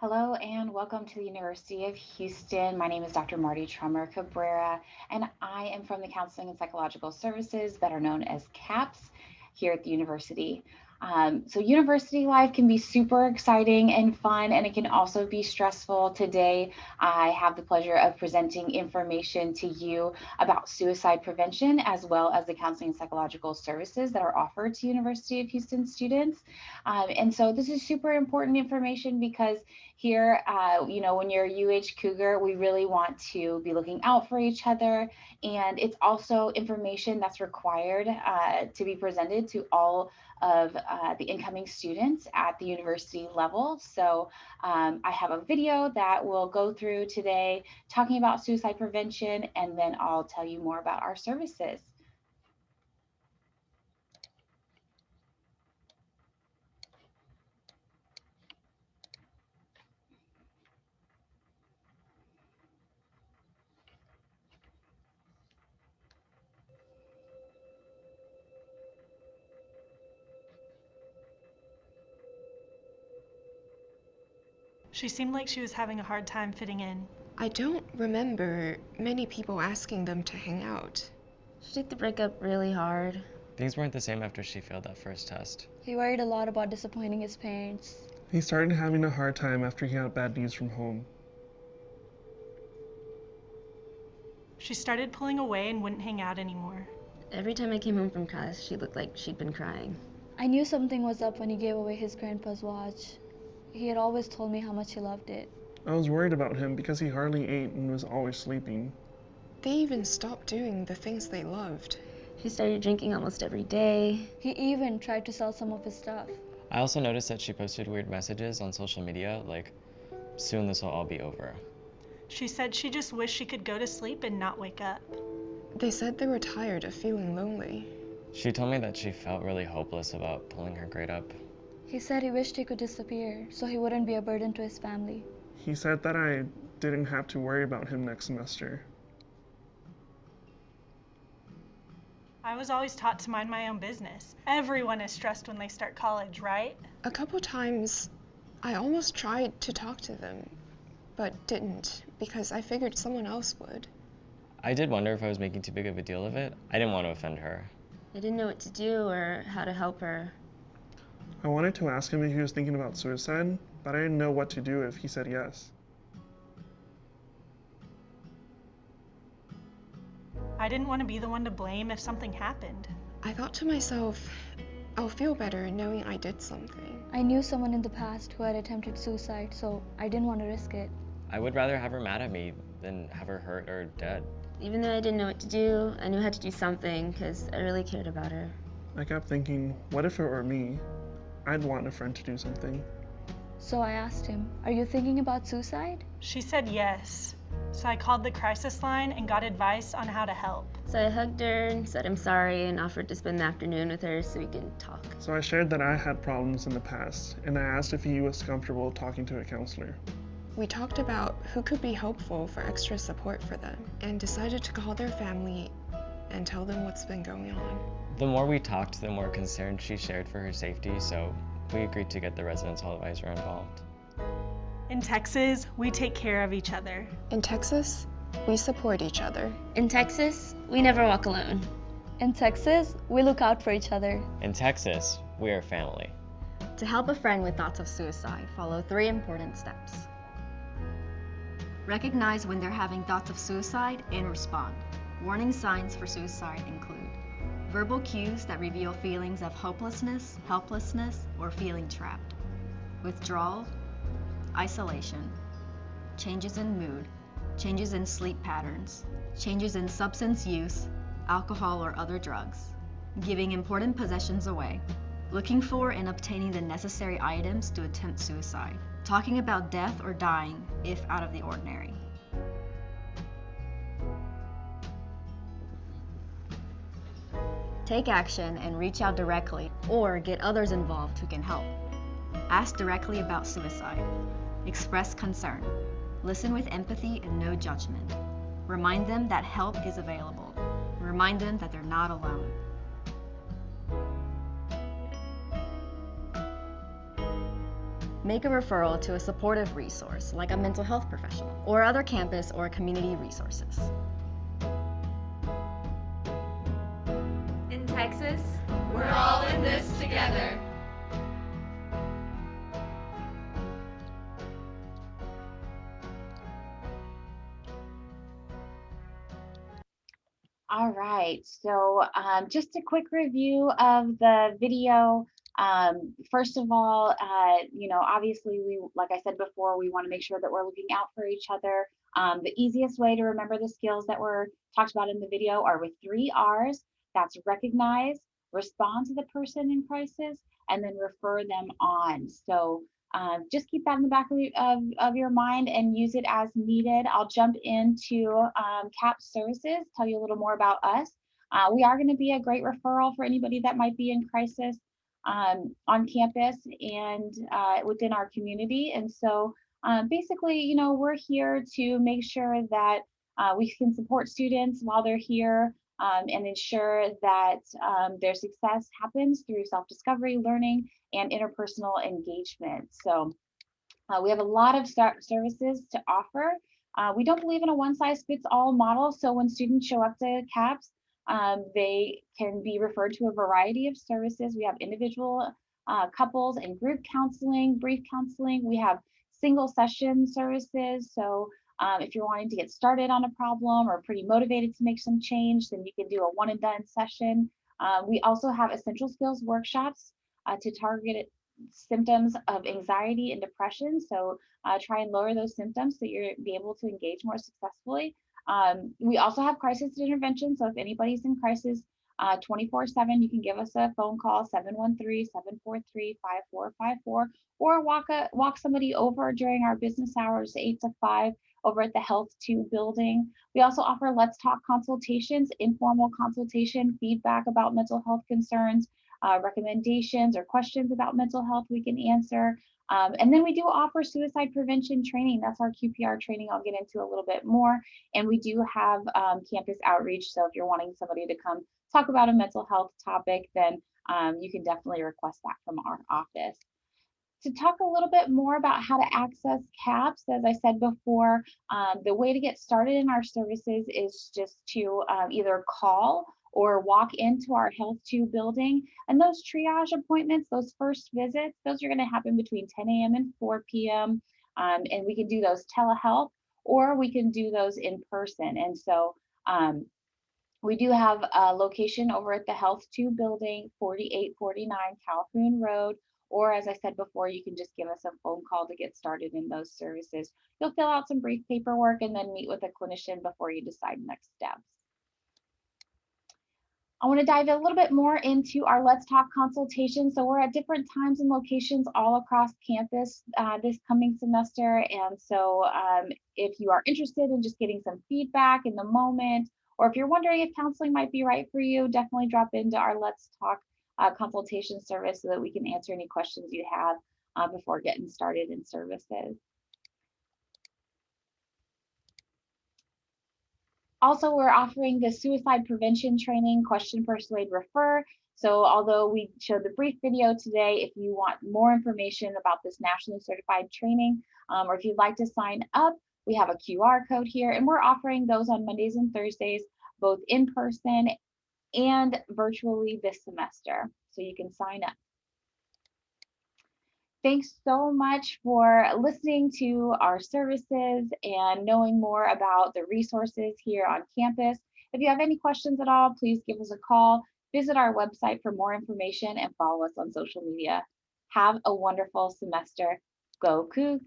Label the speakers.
Speaker 1: Hello and welcome to the University of Houston. My name is Dr. Marty Trummer Cabrera, and I am from the Counseling and Psychological Services, better known as CAPS, here at the university. So, university life can be super exciting and fun, and it can also be stressful. Today, I have the pleasure of presenting information to you about suicide prevention, as well as the counseling and psychological services that are offered to University of Houston students. And so, this is super important information because here, when you're a UH Cougar, we really want to be looking out for each other. And it's also information that's required to be presented to all of the incoming students at the university level. So I have a video that we'll go through today talking about suicide prevention, and then I'll tell you more about our services.
Speaker 2: She seemed like she was having a hard time fitting in.
Speaker 3: I don't remember many people asking them to hang out.
Speaker 4: She took the breakup really hard.
Speaker 5: Things weren't the same after she failed that first test.
Speaker 6: He worried a lot about disappointing his parents.
Speaker 7: He started having a hard time after he got bad news from home.
Speaker 2: She started pulling away and wouldn't hang out anymore.
Speaker 4: Every time I came home from class, she looked like she'd been crying.
Speaker 6: I knew something was up when he gave away his grandpa's watch. He had always told me how much he loved it.
Speaker 7: I was worried about him because he hardly ate and was always sleeping.
Speaker 3: They even stopped doing the things they loved.
Speaker 4: She started drinking almost every day.
Speaker 6: He even tried to sell some of his stuff.
Speaker 5: I also noticed that she posted weird messages on social media, like, soon this will all be over.
Speaker 2: She said she just wished she could go to sleep and not wake up.
Speaker 3: They said they were tired of feeling lonely.
Speaker 5: She told me that she felt really hopeless about pulling her grade up.
Speaker 6: He said he wished he could disappear so he wouldn't be a burden to his family.
Speaker 7: He said that I didn't have to worry about him next semester.
Speaker 2: I was always taught to mind my own business. Everyone is stressed when they start college, right?
Speaker 3: A couple times, I almost tried to talk to them, but didn't, because I figured someone else would.
Speaker 5: I did wonder if I was making too big of a deal of it. I didn't want to offend her.
Speaker 4: I didn't know what to do or how to help her.
Speaker 7: I wanted to ask him if he was thinking about suicide, but I didn't know what to do if he said yes.
Speaker 2: I didn't want to be the one to blame if something happened.
Speaker 3: I thought to myself, I'll feel better knowing I did something.
Speaker 6: I knew someone in the past who had attempted suicide, so I didn't want to risk it.
Speaker 5: I would rather have her mad at me than have her hurt or dead.
Speaker 4: Even though I didn't know what to do, I knew I had to do something because I really cared about her.
Speaker 7: I kept thinking, what if it were me? I'd want a friend to do something.
Speaker 6: So I asked him, "Are you thinking about suicide?"
Speaker 2: She said yes. So I called the crisis line and got advice on how to help.
Speaker 4: So I hugged her and said I'm sorry and offered to spend the afternoon with her so we could talk.
Speaker 7: So I shared that I had problems in the past, and I asked if he was comfortable talking to a counselor.
Speaker 3: We talked about who could be helpful for extra support for them, and decided to call their family and tell them what's been going on.
Speaker 5: The more we talked, the more concern she shared for her safety, so we agreed to get the residence hall advisor involved.
Speaker 2: In Texas, we take care of each other.
Speaker 3: In Texas, we support each other.
Speaker 4: In Texas, we never walk alone.
Speaker 6: In Texas, we look out for each other.
Speaker 5: In Texas, we are family.
Speaker 8: To help a friend with thoughts of suicide, follow 3 important steps. Recognize when they're having thoughts of suicide and respond. Warning signs for suicide include verbal cues that reveal feelings of hopelessness, helplessness, or feeling trapped, withdrawal, isolation, changes in mood, changes in sleep patterns, changes in substance use, alcohol or other drugs, giving important possessions away, looking for and obtaining the necessary items to attempt suicide, talking about death or dying if out of the ordinary. Take action and reach out directly or get others involved who can help. Ask directly about suicide. Express concern. Listen with empathy and no judgment. Remind them that help is available. Remind them that they're not alone. Make a referral to a supportive resource like a mental health professional or other campus or community resources.
Speaker 4: In Texas,
Speaker 9: we're all in this together.
Speaker 1: All right, so just a quick review of the video. First of all, obviously like I said before, we want to make sure that we're looking out for each other. The easiest way to remember the skills that were talked about in the video are with 3 R's. That's recognize, respond to the person in crisis, and then refer them on. So just keep that in the back of your mind and use it as needed. I'll jump into CAPS services, tell you a little more about us. We are going to be a great referral for anybody that might be in crisis on campus and within our community. And so basically, we're here to make sure that we can support students while they're here and ensure that their success happens through self-discovery, learning, and interpersonal engagement. So we have a lot of services to offer. We don't believe in a one-size-fits-all model. So when students show up to CAPS, they can be referred to a variety of services. We have individual couples and group counseling, brief counseling. We have single session services. So if you're wanting to get started on a problem or pretty motivated to make some change, then you can do a one and done session. We also have essential skills workshops to target symptoms of anxiety and depression. So try and lower those symptoms so you'll be able to engage more successfully. We also have crisis intervention. So if anybody's in crisis 24/7, you can give us a phone call, 713-743-5454, or walk somebody over during our business hours, 8 to 5, over at the Health 2 building. We also offer Let's Talk consultations, informal consultation, feedback about mental health concerns, recommendations or questions about mental health we can answer. And then we do offer suicide prevention training. That's our QPR training. I'll get into a little bit more. And we do have campus outreach. So if you're wanting somebody to come talk about a mental health topic, then you can definitely request that from our office. To talk a little bit more about how to access CAPS, as I said before, the way to get started in our services is just to either call or walk into our Health 2 building. And those triage appointments, those first visits, those are going to happen between 10 a.m. and 4 p.m. And we can do those telehealth, or we can do those in person. And so we do have a location over at the Health 2 building, 4849 Calhoun Road. Or as I said before, you can just give us a phone call to get started in those services. You'll fill out some brief paperwork and then meet with a clinician before you decide next steps. I want to dive a little bit more into our Let's Talk consultation. So we're at different times and locations all across campus this coming semester. And so if you are interested in just getting some feedback in the moment, or if you're wondering if counseling might be right for you, definitely drop into our Let's Talk consultation service so that we can answer any questions you have before getting started in services. Also, we're offering the suicide prevention training, question, persuade, refer. So although we showed the brief video today, if you want more information about this nationally certified training, or if you'd like to sign up, we have a QR code here, and we're offering those on Mondays and Thursdays, both in person and virtually this semester. So you can sign up. Thanks so much for listening to our services and knowing more about the resources here on campus. If you have any questions at all, please give us a call, visit our website for more information, and follow us on social media. Have a wonderful semester. Go Cougs!